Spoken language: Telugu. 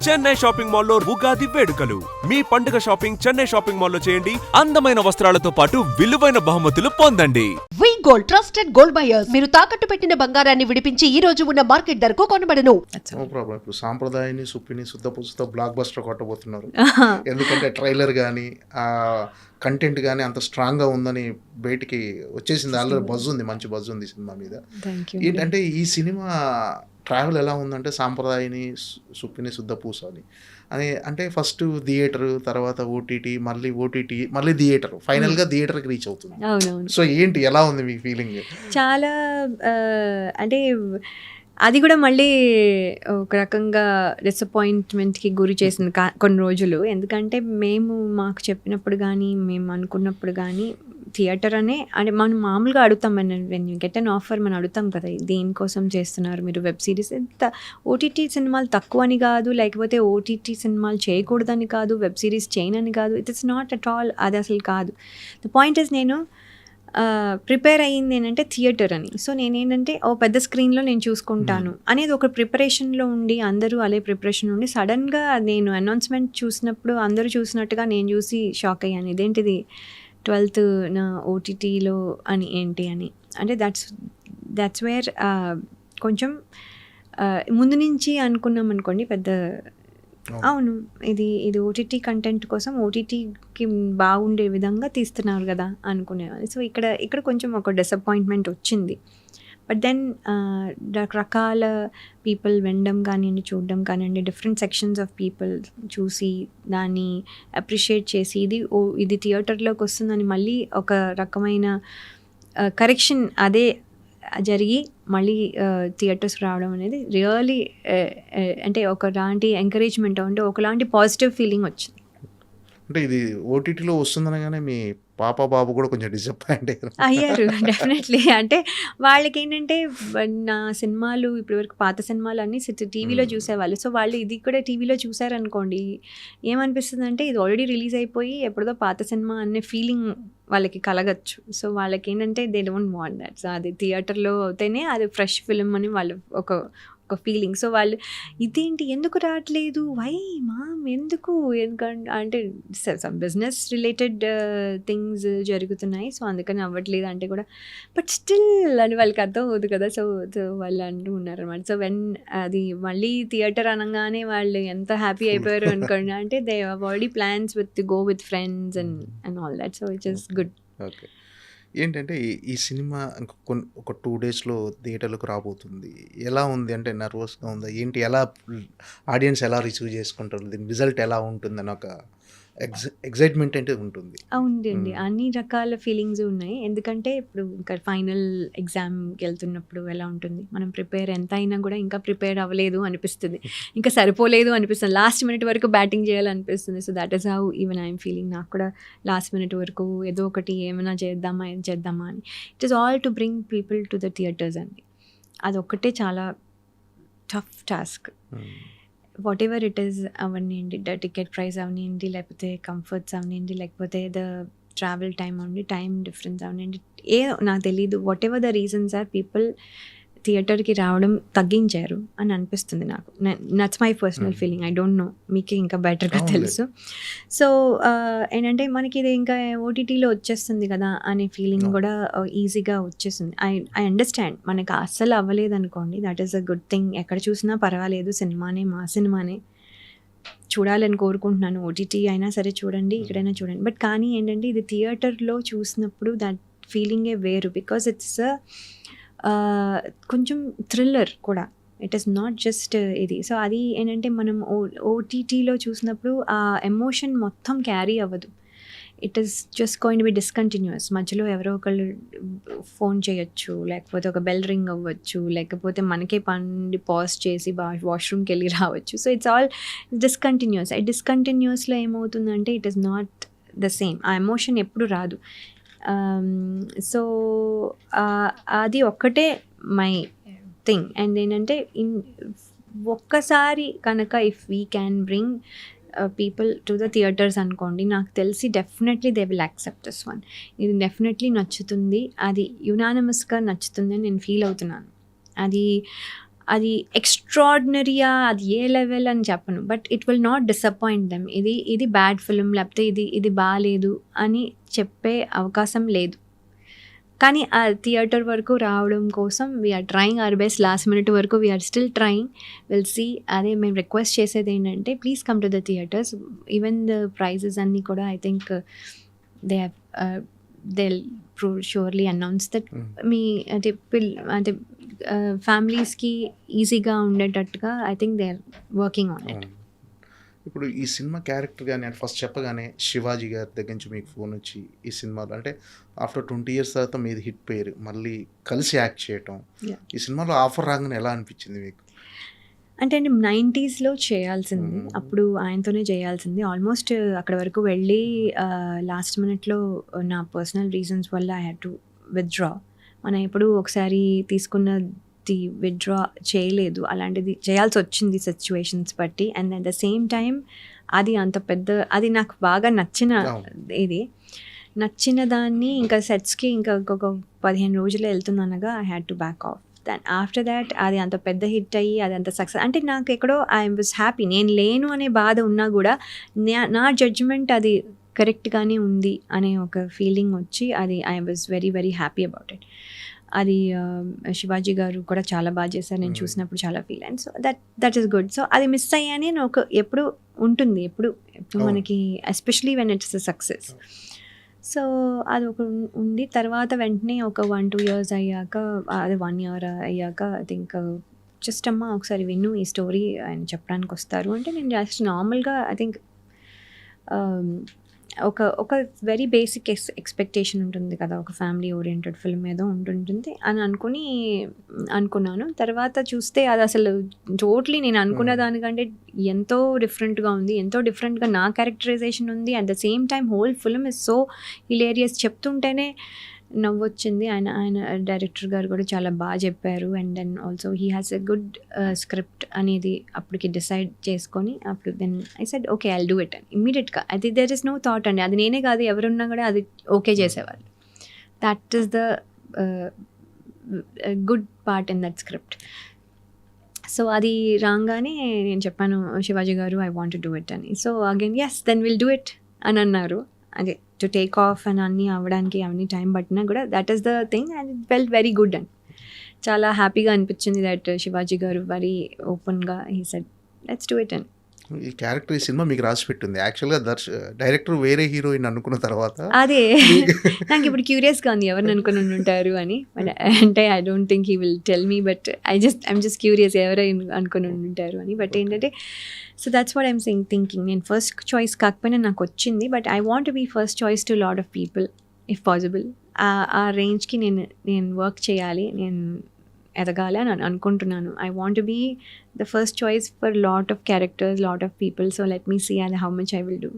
చెన్నై షాపింగ్ మాల్లో ఉగాది వేడుకలు. మీ పండుగ షాపింగ్ చెన్నై షాపింగ్ మాల్లో చేయండి. అందమైన వస్త్రాలతో పాటు విలువైన బహుమతులు పొందండి. వి గోల్డ్ ట్రస్టెడ్ గోల్డ్ బయర్స్. మీరు తాకట్టు పెట్టిన బంగారాన్ని విడిపించి ఈ రోజు ఉన్న మార్కెట్ ధరకు కొనబడను. No problem. ఇప్పుడు సాంప్రదాయాన్ని సుప్పిని శుద్ధపుసుతో బ్లాక్ బస్టర్ కొట్టబోతున్నారు. ఎందుకంటే ట్రైలర్ కానీ కంటెంట్ కానీ అంత స్ట్రాంగ్గా ఉందని బయటికి వచ్చేసింది. ఆల్రెడీ బజ్ ఉంది, మంచి బజ్ ఉంది సినిమా మీద. ఏంటంటే ఈ సినిమా ట్రావెల్ ఎలా ఉందంటే సాంప్రదాయని సుప్పిని శుద్ధపూస అని అంటే ఫస్ట్ థియేటర్, తర్వాత ఓటీటీ, మళ్ళీ థియేటర్, ఫైనల్గా థియేటర్కి రీచ్ అవుతుంది. సో ఏంటి, ఎలా ఉంది మీ ఫీలింగ్? చాలా అంటే అది కూడా మళ్ళీ ఒక రకంగా డిసప్పాయింట్మెంట్కి గురి చేసింది కొన్ని రోజులు. ఎందుకంటే మాకు చెప్పినప్పుడు కానీ మేము అనుకున్నప్పుడు కానీ థియేటర్ అంటే మనం మామూలుగా అడుగుతాం, when you get an offer మనం అడుగుతాం కదా, దేనికోసం చేస్తున్నారు మీరు వెబ్ సిరీస్. ఎంత ఓటీటీ సినిమాలు తక్కువ అని కాదు, లేకపోతే ఓటీటీ సినిమాలు చేయకూడదని కాదు, వెబ్ సిరీస్ చేయనని కాదు, ఇట్స్ నాట్ అట్ ఆల్. అది అసలు కాదు. ద పాయింట్ ఇస్ నేను ప్రిపేర్ అయ్యింది ఏంటంటే థియేటర్ అని. సో నేనేంటంటే పెద్ద స్క్రీన్లో నేను చూసుకుంటాను అనేది ఒక ప్రిపరేషన్లో ఉండి, అందరూ అదే ప్రిపరేషన్ ఉండి సడన్గా నేను అనౌన్స్మెంట్ చూసినప్పుడు అందరూ చూసినట్టుగా నేను చూసి షాక్ అయ్యాను. ఇదేంటిది 12th నా ఓటీటీలో అని ఏంటి అని. అంటే దట్స్ వేర్ కొంచెం ముందు నుంచి అనుకున్నాం అనుకోండి, పెద్ద అవును ఇది ఓటీటీ కంటెంట్ కోసం ఓటీటీకి బాగుండే విధంగా తీస్తున్నారు కదా అనుకునేవాళ్ళు. సో ఇక్కడ కొంచెం ఒక డిసప్పాయింట్మెంట్ వచ్చింది. బట్ దెన్ రకరకాల పీపుల్ వినడం కానివ్వండి, చూడడం కానివ్వండి, డిఫరెంట్ సెక్షన్స్ ఆఫ్ పీపుల్ చూసి దాన్ని అప్రిషియేట్ చేసి ఇది థియేటర్లోకి వస్తుందని మళ్ళీ ఒక రకమైన కరెక్షన్ అదే జరిగి మళ్ళీ థియేటర్స్ రావడం అనేది రియల్లీ అంటే ఒకలాంటి ఎంకరేజ్మెంట్, అంటే ఒకలాంటి పాజిటివ్ ఫీలింగ్ వచ్చింది. అంటే ఇది ఓటీటీలో వస్తుందనగానే మీ పాప బాబు కూడా కొంచెం డిసప్పాయింట్ అయ్యారు డెఫినెట్లీ. అంటే వాళ్ళకి ఏంటంటే నా సినిమాలు ఇప్పటివరకు పాత సినిమాలు అన్నీ టీవీలో చూసేవాళ్ళు. సో వాళ్ళు ఇది కూడా టీవీలో చూసారనుకోండి, ఏమనిపిస్తుంది అంటే ఇది ఆల్రెడీ రిలీజ్ అయిపోయి ఎప్పుడో పాత సినిమా అనే ఫీలింగ్ వాళ్ళకి కలగచ్చు. సో వాళ్ళకి ఏంటంటే they don't want that. So అది థియేటర్లో అవుతేనే అది ఫ్రెష్ ఫిల్మ్ అని వాళ్ళు ఒక ఫీలింగ్. సో వాళ్ళు ఇదేంటి ఎందుకు రావట్లేదు, వై మామ్ ఎందుకు, ఎందుకంటే అంటే సమ్ బిజినెస్ రిలేటెడ్ థింగ్స్ జరుగుతున్నాయి, సో అందుకని అవ్వట్లేదు అంటే కూడా, బట్ స్టిల్ అని వాళ్ళకి అర్థం అవుతుంది కదా. సో వాళ్ళు అంటూ ఉన్నారు అనమాట. సో వెన్ అది మళ్ళీ థియేటర్ అనగానే వాళ్ళు ఎంత హ్యాపీ అయిపోయారు అనుకోండి. అంటే they have already plans with go with friends and all that. So it's is good. Okay. ఏంటంటే ఈ సినిమా ఒక 2 daysలో థియేటర్లకు రాబోతుంది. ఎలా ఉంది అంటే నర్వస్గా ఉందా ఏంటి, ఎలా ఆడియన్స్ ఎలా రిసీవ్ చేసుకుంటారు, దీని రిజల్ట్ ఎలా ఉంటుందని ఒక ఎగ్జైట్మెంట్ అంటే ఉంటుంది. అవునండి, అన్ని రకాల ఫీలింగ్స్ ఉన్నాయి. ఎందుకంటే ఇప్పుడు ఇంకా ఫైనల్ ఎగ్జామ్కి వెళ్తున్నప్పుడు ఎలా ఉంటుంది, మనం ప్రిపేర్ ఎంత అయినా కూడా ఇంకా ప్రిపేర్ అవ్వలేదు అనిపిస్తుంది, ఇంకా సరిపోలేదు అనిపిస్తుంది, లాస్ట్ మినిట్ వరకు బ్యాటింగ్ చేయాలనిపిస్తుంది. So that is how even I'm feeling. నాకు కూడా లాస్ట్ మినిట్ వరకు ఏదో ఒకటి ఏమైనా చేద్దామా అని. It is all to bring people to the theaters అండి. అదొక్కటే చాలా tough task. Whatever it is అవనివ్వండి, టికెట్ ప్రైస్ అవనివ్వండి, లేకపోతే కంఫర్ట్స్ అవనివ్వండి, లేకపోతే ద ట్రావెల్ టైం అవనండి, టైం డిఫరెన్స్ అవనివ్వండి, నాకు తెలీదు. Whatever the reasons are, people థియేటర్కి రావడం తగ్గించారు అని అనిపిస్తుంది నాకు. That's my personal feeling. I don't know, మీకే ఇంకా బెటర్గా తెలుసు. సో ఏంటంటే మనకి ఇది ఇంకా ఓటీటీలో వచ్చేస్తుంది కదా అనే ఫీలింగ్ కూడా ఈజీగా వచ్చేస్తుంది. ఐ అండర్స్టాండ్, మనకి అస్సలు అవ్వలేదు అనుకోండి, that is a good thing. ఎక్కడ చూసినా పర్వాలేదు, సినిమానే మా సినిమానే చూడాలని కోరుకుంటున్నాను. ఓటీటీ అయినా సరే చూడండి, ఇక్కడైనా చూడండి. బట్ కానీ ఏంటంటే ఇది థియేటర్లో చూసినప్పుడు దట్ ఫీలింగే వేరు. బికాస్ ఇట్స్ కొంచెం థ్రిల్లర్ కూడా. ఇట్ ఈస్ నాట్ జస్ట్ ఇది. సో అది ఏంటంటే మనం ఓటీటీలో చూసినప్పుడు ఆ ఎమోషన్ మొత్తం క్యారీ అవ్వదు. It is just going to be discontinuous. మధ్యలో ఎవరో ఒకళ్ళు ఫోన్ చేయొచ్చు, లేకపోతే ఒక బెల్ రింగ్ అవ్వచ్చు, లేకపోతే మనకే పని పాజ్ చేసి వాష్రూమ్కి వెళ్ళి రావచ్చు. So it's all discontinuous. డిస్కంటిన్యూస్లో ఏమవుతుందంటే it is not the same. ఆ ఎమోషన్ ఎప్పుడు రాదు. సో అది ఒక్కటే మై థింగ్. అండ్ ఏంటంటే ఒక్కసారి కనుక if we can bring people to the theatres అనుకోండి, నాకు తెలిసి definitely they will accept this one. ఇది డెఫినెట్లీ నచ్చుతుంది, అది యునానిమస్గా నచ్చుతుంది అని నేను ఫీల్ అవుతున్నాను. అది అది ఎక్స్ట్రాడినరీయా, అది ఏ లెవెల్ అని చెప్పను, but it will not disappoint them. ఇది బ్యాడ్ ఫిల్మ్ లేకపోతే ఇది బాగాలేదు అని చెప్పే అవకాశం లేదు. కానీ ఆ థియేటర్ వరకు రావడం కోసం we're trying our best. Last minute వరకు we're still trying. Will see. అదే మేము రిక్వెస్ట్ చేసేది ఏంటంటే please come to the theaters. Even the prices అన్నీ కూడా I think they'll surely announce that. మీ అంటే ఫ్యామిలీస్కి ఈజీగా ఉండేటట్టుగా I think they are working on it. ఇప్పుడు ఈ సినిమా క్యారెక్టర్ కానీ అంటే ఫస్ట్ చెప్పగానే శివాజీ గారి దగ్గర నుంచి మీకు ఫోన్ వచ్చి ఈ సినిమాలో అంటే ఆఫ్టర్ 20 years తర్వాత మీది హిట్ పేరు మళ్ళీ కలిసి యాక్ట్ చేయటం, ఈ సినిమాలో ఆఫర్ రాగానే ఎలా అనిపించింది మీకు? అంటే అండి 90sలో చేయాల్సింది, అప్పుడు ఆయనతోనే చేయాల్సింది. ఆల్మోస్ట్ అక్కడ వరకు వెళ్ళి లాస్ట్ మినిట్లో నా పర్సనల్ రీజన్స్ వల్ల ఐ హ్యాడ్ టు విత్డ్రా. మనం ఎప్పుడు ఒకసారి తీసుకున్నది విత్డ్రా చేయలేదు, అలాంటిది చేయాల్సి వచ్చింది సిచ్యువేషన్స్ బట్టి. And at the same time అది అంత పెద్ద, అది నాకు బాగా నచ్చిన దాన్ని ఇంకా సెట్స్కి ఇంకా ఒక 15 రోజులు వెళ్తుందనగా I had to back off. Then after that అది అంత పెద్ద హిట్ అయ్యి అది అంత సక్సెస్ అంటే నాకు ఎక్కడో ఐ వాజ్ హ్యాపీ. నేను లేను అనే బాధ ఉన్నా కూడా నా జడ్జ్మెంట్ అది కరెక్ట్గానే ఉంది అనే ఒక ఫీలింగ్ వచ్చి అది I was very very happy about it. అది శివాజీ గారు కూడా చాలా బాగా చేశారు, నేను చూసినప్పుడు చాలా ఫీల్ అయ్యాను. So that is good. So అది మిస్ అయ్యాని ఒక ఎప్పుడు ఉంటుంది, ఎప్పుడు మనకి especially when it's a success. So అది ఒక ఉంది. తర్వాత వెంటనే ఒక 1-2 years అయ్యాక, అది 1 year అయ్యాక ఐ థింక్ జస్ట్ అమ్మ ఒకసారి విను ఈ స్టోరీ ఆయన చెప్పడానికి వస్తారు అంటే నేను జస్ట్ నార్మల్గా ఐ థింక్ ఒక వెరీ బేసిక్ ఎక్స్పెక్టేషన్ ఉంటుంది కదా, ఒక ఫ్యామిలీ ఓరియంటెడ్ ఫిల్మ్ ఏదో ఉంటుంటుంది అని అనుకున్నాను. తర్వాత చూస్తే అది అసలు టోటలీ నేను అనుకున్న దానికంటే ఎంతో డిఫరెంట్గా ఉంది, ఎంతో డిఫరెంట్గా నా క్యారెక్టరైజేషన్ ఉంది. At the same time whole film is so hilarious. చెప్తుంటేనే నవ్వొచ్చింది. ఆయన డైరెక్టర్ గారు కూడా చాలా బాగా చెప్పారు. And then also he has a good script అనేది అప్పటికి డిసైడ్ చేసుకొని అప్పుడు then I said okay I'll do it అని ఇమ్మీడియట్గా. అది దెర్ ఇస్ నో థాట్ అండి, అది నేనే కాదు ఎవరున్నా కూడా అది ఓకే చేసేవాళ్ళు. That is the good part in that script. So అది రాగానే నేను చెప్పాను శివాజీ గారు I want to do it అని. So again yes then will do it అని అన్నారు. అదే టు టేక్ ఆఫ్ అని అన్నీ అవ్వడానికి అవన్నీ టైం పట్టినా కూడా that is the thing and it felt very good and చాలా హ్యాపీగా అనిపించింది. దట్ శివాజీ గారు వెరీ ఓపెన్గా he said let's do it అని. ఈ క్యారెక్టర్ ఈ సినిమా మీకు రాసి పెట్టింది. యాక్చువల్గా డైరెక్టర్ వేరే హీరోయిన్ అనుకున్న తర్వాత అదే నాకు ఇప్పుడు క్యూరియస్గా ఉంది ఎవరిని అనుకుని ఉంటారు అని. అంటే I don't think he will tell me, but I'm just curious ఎవరైనా అనుకుని ఉంటారు అని. బట్ ఏంటంటే so that's what I'm thinking. నేను ఫస్ట్ చాయిస్ కాకపోయినా నాకు వచ్చింది, but I want to be first choice to lot of people if possible. ఆ రేంజ్కి నేను వర్క్ చేయాలి, నేను ఎదగాలి అని అనుకుంటున్నాను. I want to be the first choice for lot of characters, lot of people. So let me see and how much I will do.